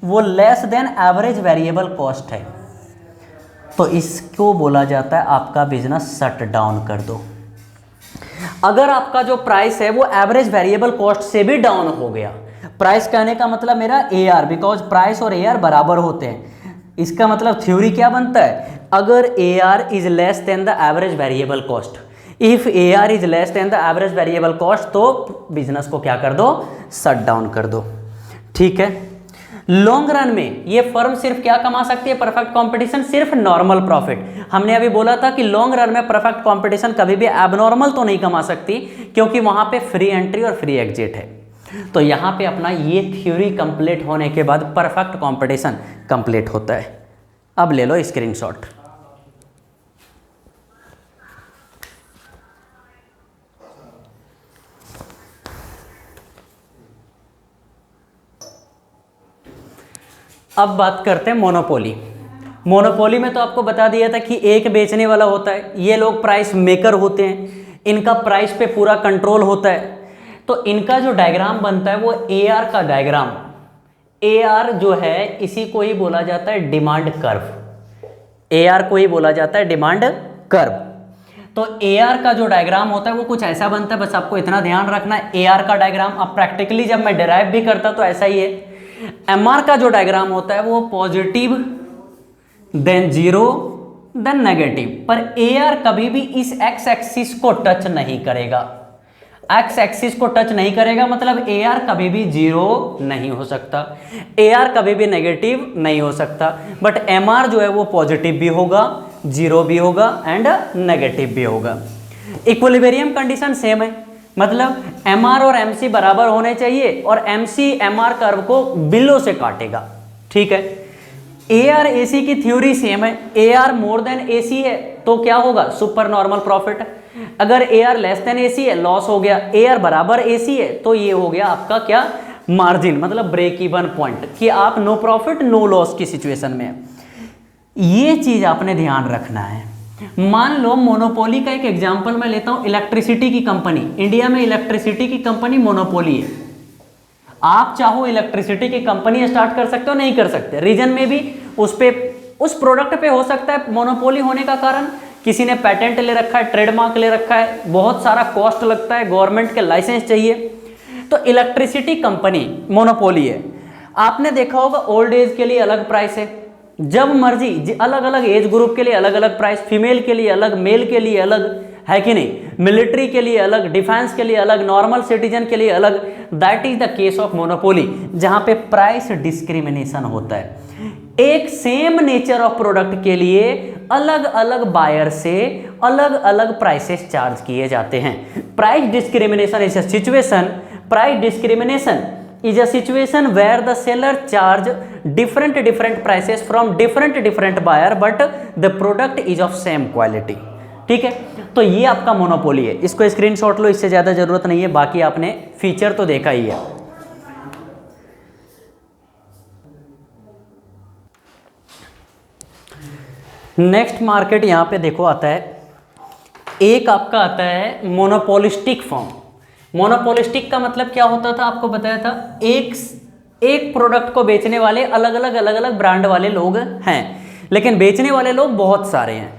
वो less than average variable cost है, तो इसको बोला जाता है आपका बिजनेस शट डाउन कर दो। अगर आपका जो प्राइस है वो एवरेज वेरिएबल कॉस्ट से भी डाउन हो गया, प्राइस कहने का मतलब मेरा AR, बिकॉज प्राइस और AR बराबर होते हैं, इसका मतलब थ्योरी क्या बनता है? अगर AR is less than the average variable cost, if AR is less than the average variable cost, तो बिजनेस को क्या कर दो? शट डाउन कर दो, ठीक है। लॉन्ग रन में ये फर्म सिर्फ क्या कमा सकती है? परफेक्ट कंपटीशन, सिर्फ नॉर्मल प्रॉफिट। हमने अभी बोला था कि लॉन्ग रन में परफेक्ट कंपटीशन कभी भी एबनॉर्मल तो नहीं कमा सकती, क्योंकि वहां पे फ्री एंट्री और फ्री एग्जिट है। तो यहाँ पे अपना ये थ्योरी कंप्लीट होने के बाद परफेक्ट कंपटीशन कंप्लीट होता है। अब ले लो स्क्रीनशॉट। अब बात करते हैं मोनोपोली। मोनोपोली में तो आपको बता दिया था कि एक बेचने वाला होता है, ये लोग प्राइस मेकर होते हैं, इनका प्राइस पे पूरा कंट्रोल होता है। तो इनका जो डायग्राम बनता है वो AR का डायग्राम, AR जो है इसी को ही बोला जाता है डिमांड कर्व, AR को ही बोला जाता है डिमांड कर्व। तो AR का जो डायग्राम होता है वो कुछ ऐसा बनता है, बस आपको इतना ध्यान रखना है। AR का डायग्राम अब प्रैक्टिकली जब मैं डिराइव भी करता तो ऐसा ही है। MR का जो डायग्राम होता है वो positive then zero then negative, पर AR कभी भी इस एक्स एक्सिस को टच नहीं करेगा। एक्स एक्सिस को टच नहीं करेगा मतलब AR कभी भी जीरो नहीं हो सकता, AR कभी भी नेगेटिव नहीं हो सकता, बट MR जो है वो पॉजिटिव भी होगा, जीरो भी होगा एंड नेगेटिव भी होगा। इक्विलिब्रियम कंडीशन सेम है, मतलब एमआर और एमसी बराबर होने चाहिए और एमसी एमआर कर्व को बिलो से काटेगा, ठीक है। ए आर ए सी की थ्योरी सेम है, ए आर मोर देन ए सी है तो क्या होगा, सुपर नॉर्मल प्रॉफिट। अगर ए आर लेस देन ए सी है, लॉस हो गया। ए आर बराबर ए सी है तो ये हो गया आपका क्या, मार्जिन, मतलब ब्रेक इवन पॉइंट, कि आप नो प्रॉफिट नो लॉस की सिचुएशन में। ये चीज आपने ध्यान रखना है। मान लो मोनोपोली का एक एग्जांपल मैं लेता हूं, इलेक्ट्रिसिटी की कंपनी, इंडिया में इलेक्ट्रिसिटी की कंपनी मोनोपोली है। आप चाहो इलेक्ट्रिसिटी की कंपनी स्टार्ट कर सकते हो, नहीं कर सकते, रीजन में भी उस प्रोडक्ट पे हो सकता है मोनोपोली होने का कारण किसी ने पेटेंट ले रखा है, ट्रेडमार्क ले रखा है, बहुत सारा कॉस्ट लगता है, गवर्नमेंट के लाइसेंस चाहिए, तो इलेक्ट्रिसिटी कंपनी मोनोपोली है। आपने देखा होगा ओल्ड एज के लिए अलग प्राइस है, जब मर्जी अलग अलग एज ग्रुप के लिए अलग अलग प्राइस, फीमेल के लिए अलग, मेल के लिए अलग, है कि नहीं, मिलिट्री के लिए अलग, डिफेंस के लिए अलग, नॉर्मल सिटीजन के लिए अलग। That is the case of monopoly, जहां पे प्राइस डिस्क्रिमिनेशन होता है। एक सेम नेचर ऑफ प्रोडक्ट के लिए अलग अलग बायर से अलग अलग प्राइसेस चार्ज किए जाते हैं। Price discrimination is a situation, price discrimination is a situation where the seller charge different prices from different buyer but the product is of same quality, ठीक है। तो ये आपका मोनोपोली है, इसको स्क्रीनशॉट लो, इससे ज्यादा जरूरत नहीं है, बाकी आपने फीचर तो देखा ही है। नेक्स्ट मार्केट यहां पे देखो आता है, एक आपका आता है मोनोपोलिस्टिक फॉर्म। मोनोपोलिस्टिक का मतलब क्या होता था, आपको बताया था, एक प्रोडक्ट को बेचने वाले अलग अलग ब्रांड वाले लोग हैं, लेकिन बेचने वाले लोग बहुत सारे हैं।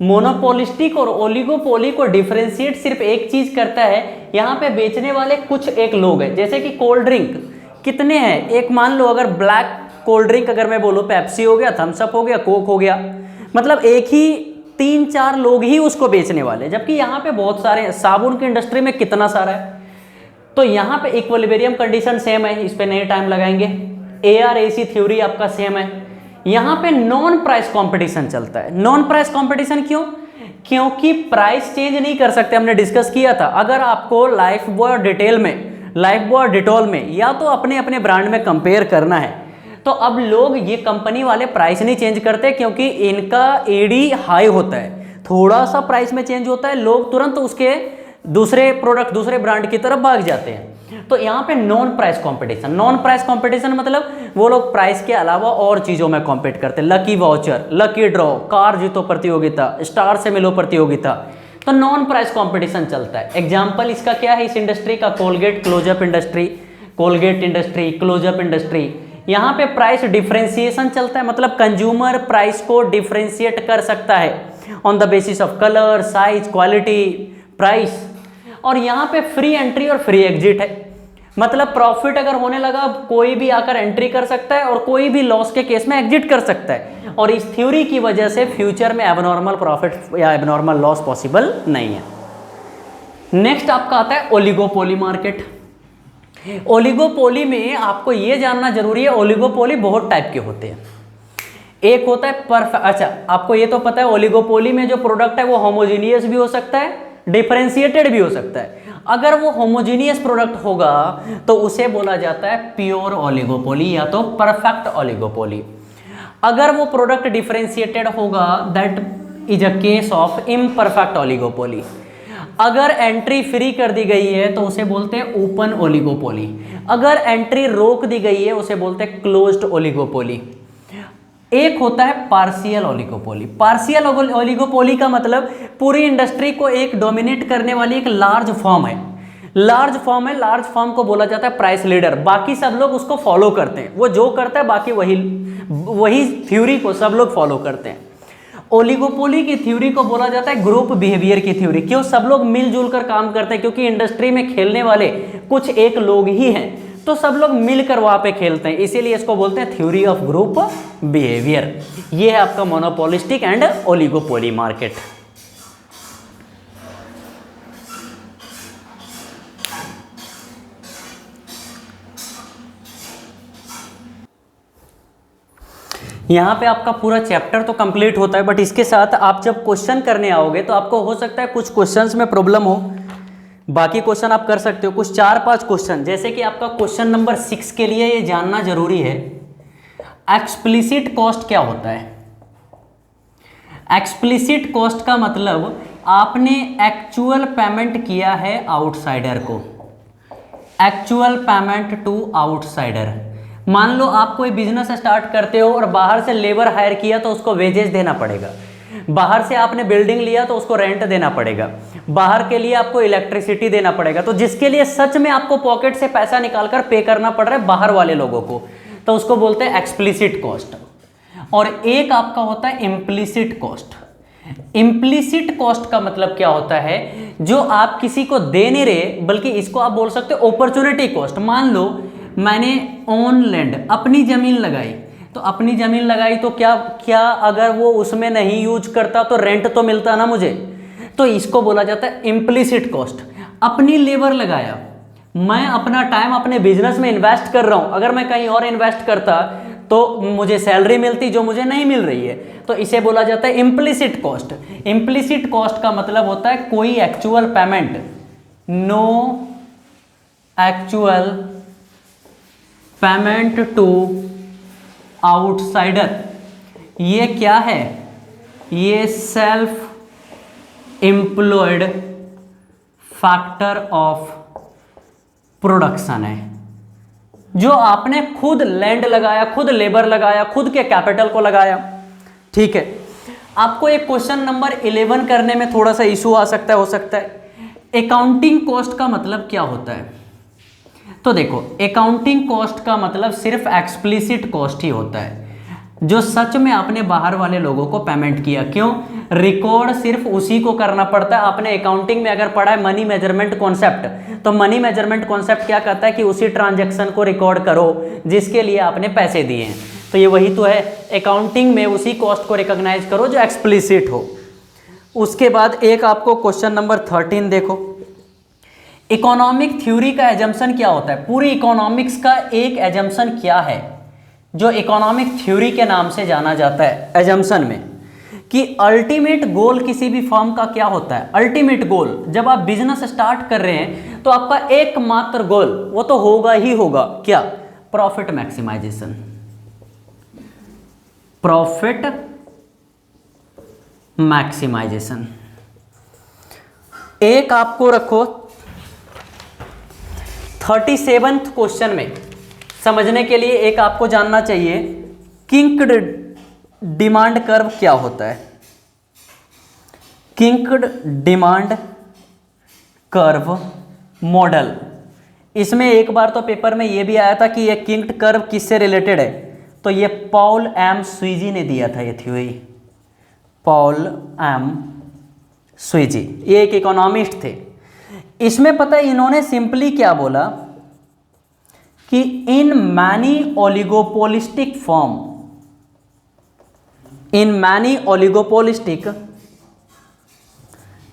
मोनोपोलिस्टिक और ओलिगोपोली को डिफरेंशिएट सिर्फ एक चीज करता है, यहाँ पे बेचने वाले कुछ एक लोग हैं। जैसे कि कोल्ड ड्रिंक कितने हैं, एक मान लो अगर ब्लैक कोल्ड ड्रिंक अगर मैं बोलूँ, पेप्सी हो गया, थम्स अप हो गया, कोक हो गया, मतलब एक ही 3-4 लोग ही उसको बेचने वाले, जबकि यहाँ पे बहुत सारे हैं। साबुन की इंडस्ट्री में कितना सारा है। तो यहाँ पे इक्विलिब्रियम कंडीशन सेम है, इस पे नहीं टाइम लगाएंगे। ARAC थ्योरी आपका सेम है। यहाँ पे नॉन प्राइस कंपटीशन चलता है। नॉन प्राइस कंपटीशन क्यों? क्योंकि प्राइस चेंज नहीं कर सकते, हमने डिस्कस किया था। अगर आपको लाइफ बॉय डिटॉल में या तो अपने अपने ब्रांड में कंपेयर करना है, तो अब लोग ये कंपनी वाले प्राइस नहीं चेंज करते, क्योंकि इनका एडी हाई होता है। थोड़ा सा प्राइस में चेंज होता है, लोग तुरंत उसके दूसरे प्रोडक्ट, दूसरे ब्रांड की तरफ भाग जाते हैं। तो यहाँ पे non price competition, non price competition मतलब वो लोग प्राइस के अलावा और चीजों में कॉम्पीट करते हैं। Lucky voucher, lucky draw, car जीतो प्रतियोगिता, स्टार से मिलो प्रतियोगिता, तो नॉन प्राइस कंपटीशन चलता है। एग्जाम्पल इसका क्या है इस इंडस्ट्री का? Colgate Closeup industry, Colgate industry, Closeup industry. यहाँ पे प्राइस डिफरेंशिएशन चलता है, मतलब कंज्यूमर प्राइस को डिफरेंशिएट कर सकता है on the basis of colour, size, quality, price. और यहाँ पे फ्री एंट्री और फ्री एग्जिट है, मतलब प्रॉफिट अगर होने लगा कोई भी आकर एंट्री कर सकता है और कोई भी लॉस के केस में एग्जिट कर सकता है। और इस थ्योरी की वजह से फ्यूचर में एबनॉर्मल प्रॉफिट या एबनॉर्मल लॉस पॉसिबल नहीं है। नेक्स्ट आपका आता है ओलिगोपोली मार्केट। ओलिगोपोली में आपको यह जानना जरूरी है, ओलिगोपोली बहुत टाइप के होते हैं। एक होता है परफेक्ट, अच्छा आपको ये तो पता है ओलिगोपोली में जो प्रोडक्ट है वो होमोजीनियस भी हो सकता है, डिफरेंशिएटेड भी हो सकता है। अगर वो होमोजीनियस प्रोडक्ट होगा तो उसे बोला जाता है प्योर ओलिगोपोली या तो परफेक्ट ओलिगोपोली। अगर वो प्रोडक्ट डिफरेंशिएटेड होगा that is a case of imperfect oligopoly. अगर एंट्री फ्री कर दी गई है तो उसे बोलते हैं ओपन ओलिगोपोली। अगर एंट्री रोक दी गई है उसे बोलते हैं क्लोज्ड ओलिगोपोली। एक होता है पार्शियल ओलिगोपोली। पार्शियल ओलिगोपोली का मतलब पूरी इंडस्ट्री को एक डोमिनेट करने वाली एक लार्ज फॉर्म है। लार्ज फॉर्म को बोला जाता है प्राइस लीडर। बाकी सब लोग उसको फॉलो करते हैं, वो जो करता है बाकी वही थ्योरी को सब लोग फॉलो करते हैं। ओलिगोपोली की थ्योरी को बोला जाता है ग्रुप बिहेवियर की थ्योरी। क्यों? सब लोग मिलजुल कर काम करते हैं, क्योंकि इंडस्ट्री में खेलने वाले कुछ एक लोग ही हैं, तो सब लोग मिलकर वहां पे खेलते हैं, इसीलिए इसको बोलते हैं थ्योरी ऑफ ग्रुप बिहेवियर। ये है आपका मोनोपोलिस्टिक एंड ओलिगोपोली मार्केट। यहाँ पे आपका पूरा चैप्टर तो कंप्लीट होता है, बट इसके साथ आप जब क्वेश्चन करने आओगे तो आपको हो सकता है कुछ क्वेश्चंस में प्रॉब्लम हो, बाकी क्वेश्चन आप कर सकते हो। कुछ 4-5 क्वेश्चन, जैसे कि आपका क्वेश्चन नंबर 6 के लिए ये जानना जरूरी है, एक्सप्लिसिट कॉस्ट क्या होता है। एक्सप्लिसिट कॉस्ट का मतलब आपने एक्चुअल पेमेंट किया है आउटसाइडर को, एक्चुअल पेमेंट टू आउटसाइडर। मान लो आप कोई बिजनेस स्टार्ट करते हो और बाहर से लेबर हायर किया तो उसको वेजेस देना पड़ेगा, बाहर से आपने बिल्डिंग लिया तो उसको रेंट देना पड़ेगा, बाहर के लिए आपको इलेक्ट्रिसिटी देना पड़ेगा, तो जिसके लिए सच में आपको पॉकेट से पैसा निकालकर पे करना पड़ रहा है बाहर वाले लोगों को, तो उसको बोलते हैं एक्सप्लिसिट कॉस्ट। और एक आपका होता है इम्प्लिसिट कॉस्ट। इम्प्लिसिट कॉस्ट का मतलब क्या होता है, जो आप किसी को दे नहीं रहे, बल्कि इसको आप बोल सकते हो अपॉर्चुनिटी कॉस्ट। मान लो मैंने ऑन लैंड अपनी जमीन लगाई, तो अपनी जमीन लगाई तो क्या अगर वो उसमें नहीं यूज करता तो रेंट तो मिलता ना मुझे, तो इसको बोला जाता है इम्प्लिसिट कॉस्ट। अपनी लेबर लगाया, मैं अपना टाइम अपने बिजनेस में इन्वेस्ट कर रहा हूं, अगर मैं कहीं और इन्वेस्ट करता तो मुझे सैलरी मिलती जो मुझे नहीं मिल रही है, तो इसे बोला जाता है इम्प्लिसिट कॉस्ट। इम्प्लिसिट कॉस्ट का मतलब होता है कोई actual payment, no actual payment to outsider. ये क्या है, ये self employed factor of production है, जो आपने खुद लैंड लगाया, खुद लेबर लगाया, खुद के कैपिटल को लगाया। ठीक है, आपको एक क्वेश्चन नंबर 11 करने में थोड़ा सा इशू आ सकता है, हो सकता है। अकाउंटिंग कॉस्ट का मतलब क्या होता है, तो देखो अकाउंटिंग कॉस्ट का मतलब सिर्फ एक्सप्लिसिट कॉस्ट ही होता है, जो सच में आपने बाहर वाले लोगों को पेमेंट किया। क्यों, रिकॉर्ड सिर्फ उसी को करना पड़ता है। आपने अकाउंटिंग में अगर पढ़ा है मनी मेजरमेंट कॉन्सेप्ट, तो मनी मेजरमेंट कॉन्सेप्ट क्या कहता है कि उसी ट्रांजैक्शन को रिकॉर्ड करो जिसके लिए आपने पैसे दिए हैं, तो ये वही तो है। अकाउंटिंग में उसी कॉस्ट को रिकॉग्नाइज करो जो एक्सप्लिसिट हो। उसके बाद एक आपको क्वेश्चन नंबर 13 देखो, इकोनॉमिक थ्योरी का एजम्पशन क्या होता है। पूरी इकोनॉमिक्स का एक एजम्पशन क्या है जो इकोनॉमिक थ्योरी के नाम से जाना जाता है, एजम्पशन में, कि अल्टीमेट गोल किसी भी फर्म का क्या होता है। अल्टीमेट गोल, जब आप बिजनेस स्टार्ट कर रहे हैं तो आपका एकमात्र गोल वो तो होगा ही होगा, क्या, प्रॉफिट मैक्सिमाइजेशन। Profit maximisation. एक आपको रखो 37th क्वेश्चन में समझने के लिए एक आपको जानना चाहिए, किंक्ड डिमांड कर्व क्या होता है। किंक्ड डिमांड कर्व मॉडल, इसमें एक बार तो पेपर में ये भी आया था कि ये किंक्ड कर्व किससे रिलेटेड है, तो ये पॉल एम स्वीजी ने दिया था ये थ्योरी। पॉल एम स्वीजी, ये एक इकोनॉमिस्ट थे। इसमें पता है इन्होंने सिंपली क्या बोला कि in many oligopolistic form, in many oligopolistic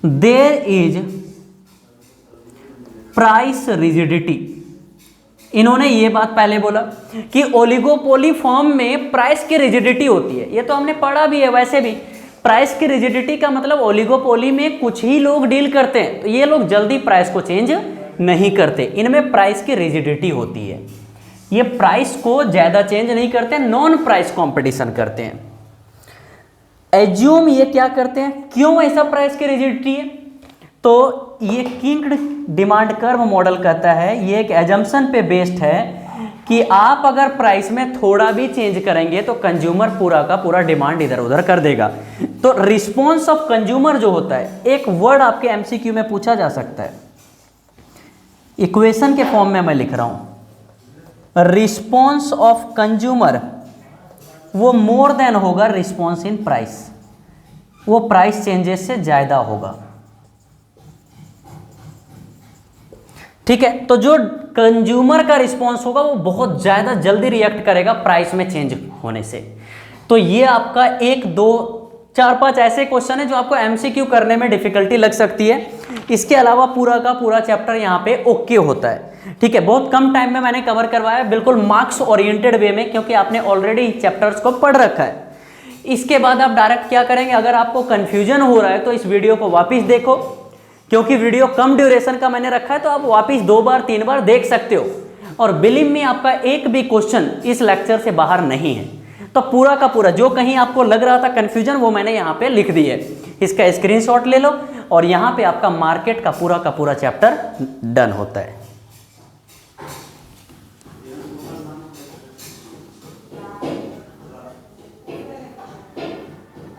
there is price rigidity. इन्होंने ये बात पहले बोला कि ओलिगोपोली फॉर्म में प्राइस की रिजिडिटी होती है, ये तो हमने पढ़ा भी है। वैसे भी प्राइस की रिजिडिटी का मतलब ओलिगोपोली में कुछ ही लोग डील करते हैं, तो ये लोग जल्दी प्राइस को चेंज नहीं करते, इनमें प्राइस की रिजिडिटी होती है। ये प्राइस को ज़्यादा चेंज नहीं करते, नॉन प्राइस कंपटीशन करते हैं। एज्यूम ये क्या करते हैं, क्यों ऐसा प्राइस की रिजिडिटी है, तो ये किंक्ड डिमांड कर्व मॉडल कहता है, ये एक एजम्पशन पे बेस्ड है कि आप अगर प्राइस में थोड़ा भी चेंज करेंगे तो कंज्यूमर पूरा का पूरा डिमांड इधर उधर कर देगा। तो रिस्पॉन्स ऑफ कंज्यूमर जो होता है, एक वर्ड आपके एमसीक्यू में पूछा जा सकता है, इक्वेशन के फॉर्म में मैं लिख रहा हूं, रिस्पॉन्स ऑफ कंज्यूमर वो मोर देन होगा रिस्पॉन्स इन प्राइस, वो प्राइस चेंजेस से ज्यादा होगा। ठीक है, तो जो कंज्यूमर का रिस्पॉन्स होगा वो बहुत ज्यादा जल्दी रिएक्ट करेगा प्राइस में चेंज होने से। तो ये आपका 1, 2, 4, 5 ऐसे क्वेश्चन है जो आपको एमसीक्यू करने में डिफिकल्टी लग सकती है। इसके अलावा पूरा का पूरा चैप्टर यहाँ पे ओके होता है। ठीक है, बहुत कम टाइम में मैंने कवर करवाया, बिल्कुल मार्क्स ओरिएंटेड वे में, क्योंकि आपने ऑलरेडी चैप्टर्स को पढ़ रखा है। इसके बाद आप डायरेक्ट क्या करेंगे, अगर आपको कंफ्यूजन हो रहा है तो इस वीडियो को वापस देखो, क्योंकि वीडियो कम ड्यूरेशन का मैंने रखा है, तो आप वापस 2 बार 3 बार देख सकते हो। और बिलीव में आपका एक भी क्वेश्चन इस लेक्चर से बाहर नहीं है, तो पूरा का पूरा जो कहीं आपको लग रहा था कंफ्यूजन, वो मैंने यहाँ पे लिख दी है। इसका स्क्रीनशॉट ले लो और यहाँ पे आपका मार्केट का पूरा चैप्टर डन होता है।